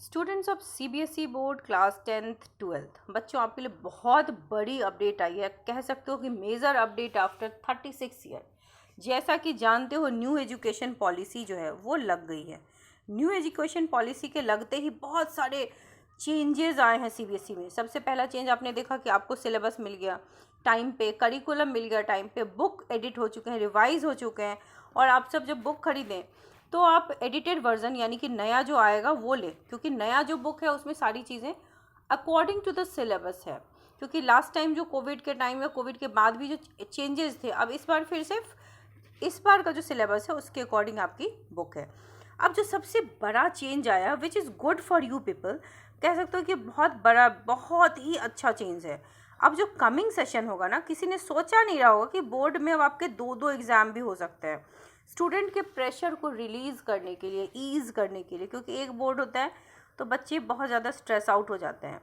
Students of CBSE board class 10th 12th बच्चों, आपके लिए बहुत बड़ी अपडेट आई है। कह सकते हो कि मेजर अपडेट आफ्टर 36 ईयर। जैसा कि जानते हो, न्यू एजुकेशन पॉलिसी जो है वो लग गई है। न्यू एजुकेशन पॉलिसी के लगते ही बहुत सारे चेंजेस आए हैं सीबीएसई में। सबसे पहला चेंज आपने देखा कि आपको सिलेबस मिल गया टाइम पे, करिकुलम मिल गया टाइम पे, बुक एडिट हो चुके हैं, रिवाइज हो चुके हैं। और आप सब जब बुक खरीदें तो आप एडिटेड वर्जन यानी कि नया जो आएगा वो ले, क्योंकि नया जो बुक है उसमें सारी चीज़ें अकॉर्डिंग टू द सिलेबस है। क्योंकि लास्ट टाइम जो कोविड के टाइम या कोविड के बाद भी जो चेंजेस थे, अब इस बार फिर से इस बार का जो सिलेबस है उसके अकॉर्डिंग आपकी बुक है। अब जो सबसे बड़ा चेंज आया, which is good for you people, कह सकते हो कि बहुत बड़ा, बहुत ही अच्छा चेंज है। अब जो कमिंग सेशन होगा ना, किसी ने सोचा नहीं रहा होगा कि बोर्ड में अब आपके दो एग्ज़ाम भी हो सकते हैं। स्टूडेंट के प्रेशर को रिलीज़ करने के लिए, ईज़ करने के लिए, क्योंकि एक बोर्ड होता है तो बच्चे बहुत ज़्यादा स्ट्रेस आउट हो जाते हैं।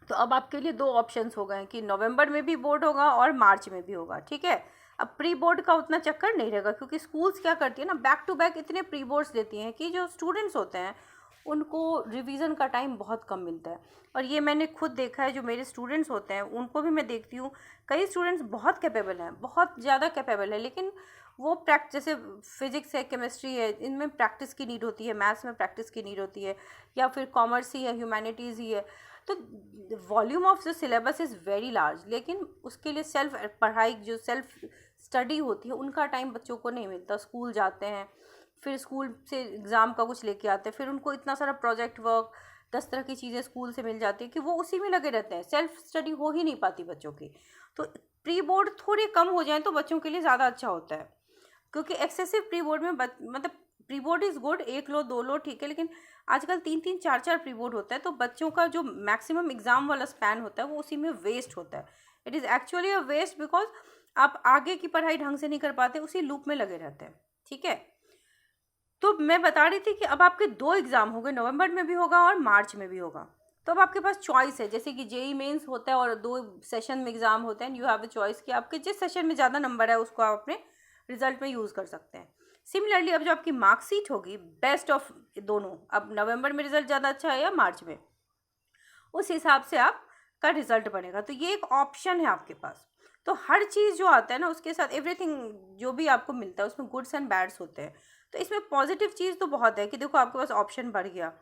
तो अब आपके लिए दो ऑप्शंस हो गए हैं कि नवंबर में भी बोर्ड होगा और मार्च में भी होगा। ठीक है, अब प्री बोर्ड का उतना चक्कर नहीं रहेगा, क्योंकि स्कूल्स क्या करती है ना, बैक टू बैक इतने प्री बोर्ड्स देती हैं कि जो स्टूडेंट्स होते हैं उनको रिवीजन का टाइम बहुत कम मिलता है। और ये मैंने खुद देखा है, जो मेरे स्टूडेंट्स होते हैं उनको भी मैं देखती हूँ। कई स्टूडेंट्स बहुत कैपेबल हैं, बहुत ज़्यादा कैपेबल है, लेकिन वो प्रैक्टिस, जैसे फिजिक्स है, केमिस्ट्री है, इनमें प्रैक्टिस की नीड होती है, मैथ्स में प्रैक्टिस की नीड होती है, या फिर कॉमर्स ही है, ह्यूमैनिटीज़ ही है। तो volume of the syllabus is very large, लेकिन उसके लिए सेल्फ पढ़ाई, जो सेल्फ स्टडी होती है, उनका टाइम बच्चों को नहीं मिलता। स्कूल जाते हैं, फिर स्कूल से एग्ज़ाम का कुछ लेके आते हैं, फिर उनको इतना सारा प्रोजेक्ट वर्क, 10 तरह की चीज़ें स्कूल से मिल जाती है कि वो उसी में लगे रहते हैं। सेल्फ स्टडी हो ही नहीं पाती बच्चों की। तो प्री बोर्ड थोड़े कम हो जाएं तो बच्चों के लिए ज़्यादा अच्छा होता है, क्योंकि एक्सेसिव प्री बोर्ड में मतलब प्री बोर्ड इज़ गुड, एक लो दो लो ठीक है, लेकिन आजकल 3-3 4-4 प्री बोर्ड होता है, तो बच्चों का जो मैक्सिमम एग्ज़ाम वाला स्पैन होता है वो उसी में वेस्ट होता है। It is actually a waste, because आप आगे की पढ़ाई ढंग से नहीं कर पाते, उसी लूप में लगे रहते हैं। ठीक है, तो मैं बता रही थी कि अब आपके दो एग्ज़ाम हो गए, नवंबर में भी होगा और मार्च में भी होगा। तो अब आपके पास चॉइस है, जैसे कि जेई मेंस होता है और 2 सेशन में एग्ज़ाम होते हैं, यू हैव अ चॉइस कि आपके जिस सेशन में ज़्यादा नंबर है उसको आप अपने रिजल्ट में यूज़ कर सकते हैं। सिमिलरली, अब जो आपकी मार्कशीट होगी, बेस्ट ऑफ दोनों, अब नवंबर में रिजल्ट ज़्यादा अच्छा है या मार्च में, उस हिसाब से आपका रिजल्ट बनेगा। तो ये एक ऑप्शन है आपके पास। तो हर चीज़ जो आता है ना, उसके साथ एवरीथिंग जो भी आपको मिलता है उसमें गुड्स एंड बैड्स होते हैं। तो इसमें पॉजिटिव चीज़ तो बहुत है कि देखो आपके पास ऑप्शन बढ़ गया।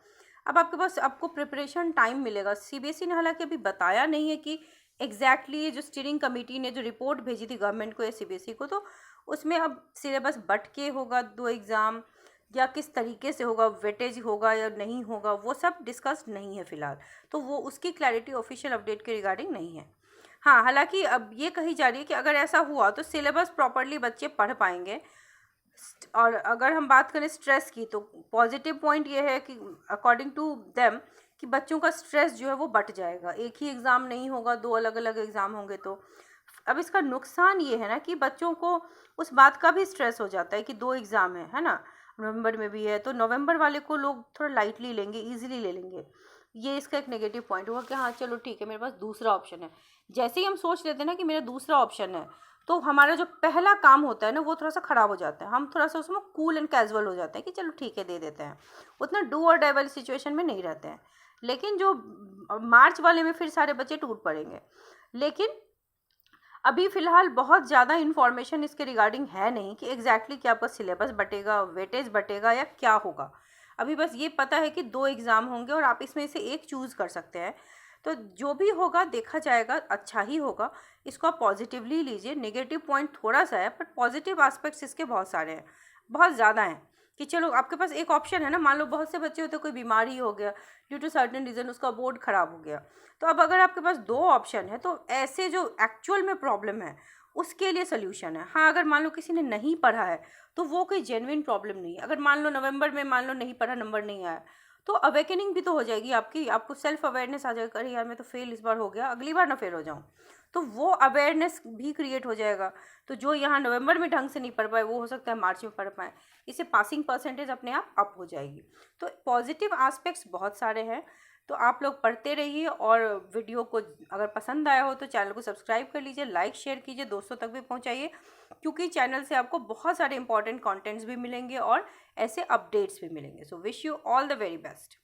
अब आपके पास, आपको प्रिपरेशन टाइम मिलेगा। सीबीएसई ने हालांकि अभी बताया नहीं है कि एग्जैक्टली ये जो स्टीयरिंग कमेटी ने जो रिपोर्ट भेजी थी गवर्नमेंट को या सीबीएसई को, तो उसमें अब सिलेबस बट के होगा 2 एग्ज़ाम, या किस तरीके से होगा, वेटेज होगा या नहीं होगा, वो सब डिस्कस नहीं है फ़िलहाल। तो वो उसकी क्लैरिटी ऑफिशियल अपडेट के रिगार्डिंग नहीं है। हाँ, हालांकि अब ये कही जा रही है कि अगर ऐसा हुआ तो सिलेबस प्रॉपरली बच्चे पढ़ पाएंगे। और अगर हम बात करें स्ट्रेस की, तो पॉजिटिव पॉइंट ये है कि अकॉर्डिंग टू देम कि बच्चों का स्ट्रेस जो है वो बट जाएगा। एक ही एग्ज़ाम नहीं होगा, 2 अलग अलग एग्ज़ाम होंगे। तो अब इसका नुकसान ये है ना कि बच्चों को उस बात का भी स्ट्रेस हो जाता है कि 2 एग्ज़ाम है ना, नवंबर में भी है, तो नवंबर वाले को लोग थोड़ा लाइटली लेंगे, ईजिली ले लेंगे। ये इसका एक नेगेटिव पॉइंट हुआ कि हाँ चलो ठीक है, मेरे पास दूसरा ऑप्शन है। जैसे ही हम सोच लेते हैं ना कि मेरा दूसरा ऑप्शन है, तो हमारा जो पहला काम होता है ना वो थोड़ा सा ख़राब हो जाता है। हम थोड़ा सा उसमें कूल एंड कैजुअल हो जाते हैं कि चलो ठीक है दे देते हैं, उतना डू और डाई वाली सिचुएशन में नहीं रहते हैं। लेकिन जो मार्च वाले में फिर सारे बच्चे टूट पड़ेंगे। लेकिन अभी फ़िलहाल बहुत ज़्यादा इन्फॉर्मेशन इसके रिगार्डिंग है नहीं कि एग्जैक्टली क्या आपका सिलेबस बटेगा, वेटेज बटेगा या क्या होगा। अभी बस ये पता है कि 2 एग्ज़ाम होंगे और आप इसमें से एक चूज़ कर सकते हैं। तो जो भी होगा देखा जाएगा, अच्छा ही होगा। इसको आप पॉजिटिवली लीजिए। नेगेटिव पॉइंट थोड़ा सा है, बट पॉजिटिव एस्पेक्ट्स इसके बहुत सारे हैं, बहुत ज़्यादा हैं। कि चलो आपके पास एक ऑप्शन है ना, मान लो बहुत से बच्चे होते, कोई बीमारी हो गया, ड्यू टू सर्टेन रीज़न उसका बोर्ड ख़राब हो गया, तो अब अगर आपके पास 2 ऑप्शन है तो ऐसे जो एक्चुअल में प्रॉब्लम है उसके लिए सोल्यूशन है। हाँ, अगर मान लो किसी ने नहीं पढ़ा है तो वो कोई जेन्युइन प्रॉब्लम नहीं है। अगर मान लो नवंबर में मान लो नहीं पढ़ा, नंबर नहीं आया, तो अवेकनिंग भी तो हो जाएगी आपकी, आपको सेल्फ अवेयरनेस आ जाएगा, अरे यार मैं तो फेल इस बार हो गया, अगली बार ना फेल हो जाऊँ। तो वो अवेयरनेस भी क्रिएट हो जाएगा। तो जो यहाँ नवंबर में ढंग से नहीं पढ़ पाए वो हो सकता है मार्च में पढ़ पाए। इससे पासिंग परसेंटेज अपने आप अप हो जाएगी। तो पॉजिटिव एस्पेक्ट्स बहुत सारे हैं। तो आप लोग पढ़ते रहिए, और वीडियो को अगर पसंद आया हो तो चैनल को सब्सक्राइब कर लीजिए, लाइक शेयर कीजिए, दोस्तों तक भी पहुंचाइए, क्योंकि चैनल से आपको बहुत सारे इंपॉर्टेंट कंटेंट्स भी मिलेंगे और ऐसे अपडेट्स भी मिलेंगे। So wish you all the very best.